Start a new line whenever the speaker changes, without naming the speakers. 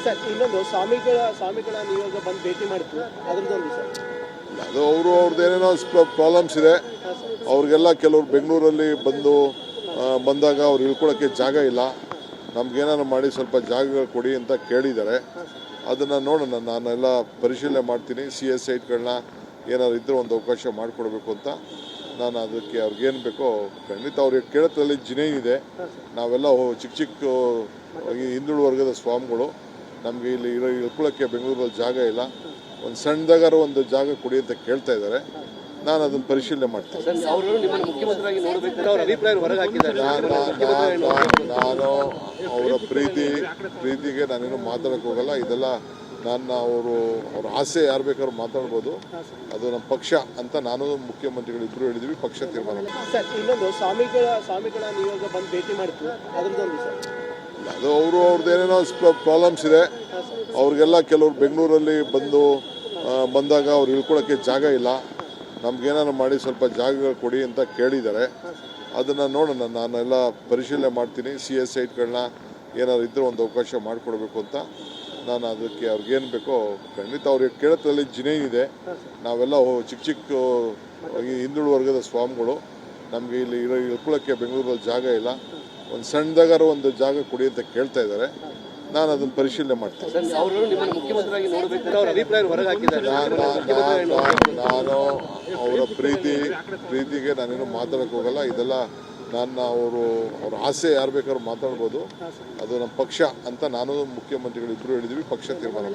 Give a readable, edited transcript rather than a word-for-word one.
Sir ಇನ್ನೊಂದು ಸ್ವಾಮಿಗಳ ನಿಯೋಗ ಬಂದು ಭೇಟಿ ಮಾಡ್ತು ಅದ್ರದ್ದೊಂದು ಸರ್
ಅದು ಅವ್ರದ್ದು ಏನೇನೋ ಪ್ರಾಬ್ಲಮ್ಸ್ ಇದೆ. ಅವ್ರಿಗೆಲ್ಲ ಕೆಲವ್ರು ಬೆಂಗಳೂರಲ್ಲಿ ಬಂದಾಗ ಅವ್ರು ಇಳ್ಕೊಳ್ಳೋಕ್ಕೆ ಜಾಗ ಇಲ್ಲ, ನಮ್ಗೇನಾದ್ರು ಮಾಡಿ ಸ್ವಲ್ಪ ಜಾಗಗಳು ಕೊಡಿ ಅಂತ ಕೇಳಿದ್ದಾರೆ. ಅದನ್ನು ನೋಡೋಣ, ನಾನೆಲ್ಲ ಪರಿಶೀಲನೆ ಮಾಡ್ತೀನಿ. CS ಸೈಟ್ಗಳನ್ನ ಏನಾದ್ರು ಇದ್ದರೆ ಒಂದು ಅವಕಾಶ ಮಾಡಿಕೊಡ್ಬೇಕು ಅಂತ ನಾನು ಅದಕ್ಕೆ ಅವ್ರಿಗೇನು ಬೇಕೋ ಖಂಡಿತ ಅವ್ರಿಗೆ ಕೇಳೋದ್ರಲ್ಲಿ ಜಿನೇನಿದೆ. ನಾವೆಲ್ಲ ಚಿಕ್ಕ ಹಿಂದುಳಿದ ವರ್ಗದ ಸ್ವಾಮಿಗಳು, ನಮಗೆ ಇಲ್ಲಿ ಇಳ್ಕೊಳ್ಳೋಕ್ಕೆ ಬೆಂಗಳೂರಲ್ಲಿ ಜಾಗ ಇಲ್ಲ, ಒಂದು ಸಣ್ಣದಾಗಾರು ಒಂದು ಜಾಗ ಕೊಡಿ ಅಂತ ಕೇಳ್ತಾ ಇದ್ದಾರೆ. ನಾನು ಅದನ್ನು ಪರಿಶೀಲನೆ ಮಾಡ್ತೀನಿ. ನಾನು ಅವರ ಪ್ರೀತಿಗೆ ನಾನೇನು ಮಾತಾಡೋಕ್ಕೆ ಹೋಗಲ್ಲ. ಇದೆಲ್ಲ ಅವ್ರ ಆಸೆ ಯಾರು ಬೇಕಾದ್ರೂ ಮಾತಾಡ್ಬೋದು. ಅದು ನಮ್ಮ ಪಕ್ಷ ಅಂತ ನಾನು ಮುಖ್ಯಮಂತ್ರಿಗಳು ಇಬ್ಬರು ಹೇಳಿದ್ವಿ, ಪಕ್ಷ ತೀರ್ಮಾನ.
ಸರ್ ಇನ್ನೊಂದು ಸ್ವಾಮಿಗಳ ನಿಯೋಗ ಬಂದು ಭೇಟಿ ಮಾಡ್ತು ಅದ್ರದ್ದೊಂದು ಸರ್
ಅದು ಅವ್ರದ್ದು ಏನೇನೋ ಪ್ರಾಬ್ಲಮ್ಸ್ ಇದೆ. ಅವ್ರಿಗೆಲ್ಲ ಕೆಲವ್ರು ಬೆಂಗಳೂರಲ್ಲಿ ಬಂದಾಗ ಅವ್ರು ಇಳ್ಕೊಳ್ಳೋಕ್ಕೆ ಜಾಗ ಇಲ್ಲ, ನಮ್ಗೇನಾದ್ರು ಮಾಡಿ ಸ್ವಲ್ಪ ಜಾಗಗಳು ಕೊಡಿ ಅಂತ ಕೇಳಿದ್ದಾರೆ. ಅದನ್ನು ನೋಡೋಣ, ನಾನೆಲ್ಲ ಪರಿಶೀಲನೆ ಮಾಡ್ತೀನಿ. CS ಸೈಟ್ಗಳನ್ನ ಏನಾದ್ರು ಇದ್ದರೆ ಒಂದು ಅವಕಾಶ ಮಾಡಿಕೊಡ್ಬೇಕು ಅಂತ ನಾನು ಅದಕ್ಕೆ ಅವ್ರಿಗೇನು ಬೇಕೋ ಖಂಡಿತ ಅವ್ರಿಗೆ ಕೇಳೋದ್ರಲ್ಲಿ ಜಿನೇನಿದೆ. ನಾವೆಲ್ಲ ಚಿಕ್ಕ ಹಿಂದುಳಿದ ವರ್ಗದ ಸ್ವಾಮಿಗಳು, ನಮಗೆ ಇಲ್ಲಿ ಇಳ್ಕೊಳ್ಳೋಕ್ಕೆ ಬೆಂಗಳೂರಲ್ಲಿ ಜಾಗ ಇಲ್ಲ, ಒಂದು ಸಣ್ಣದಾಗಾರು ಒಂದು ಜಾಗ ಕೊಡಿ ಅಂತ ಕೇಳ್ತಾ ಇದ್ದಾರೆ. ನಾನು ಅದನ್ನು ಪರಿಶೀಲನೆ ಮಾಡ್ತೀನಿ. ನಾನು ಅವರ ಪ್ರೀತಿಗೆ ನಾನೇನು ಮಾತಾಡೋಕ್ಕೆ ಹೋಗಲ್ಲ. ಇದೆಲ್ಲ ಅವ್ರ ಆಸೆ ಯಾರು ಬೇಕಾದ್ರೂ ಮಾತಾಡ್ಬೋದು. ಅದು ನಮ್ಮ ಪಕ್ಷ ಅಂತ ನಾನು ಮುಖ್ಯಮಂತ್ರಿಗಳು ಇಬ್ಬರು ಹೇಳಿದ್ವಿ, ಪಕ್ಷ ತೀರ್ಮಾನ.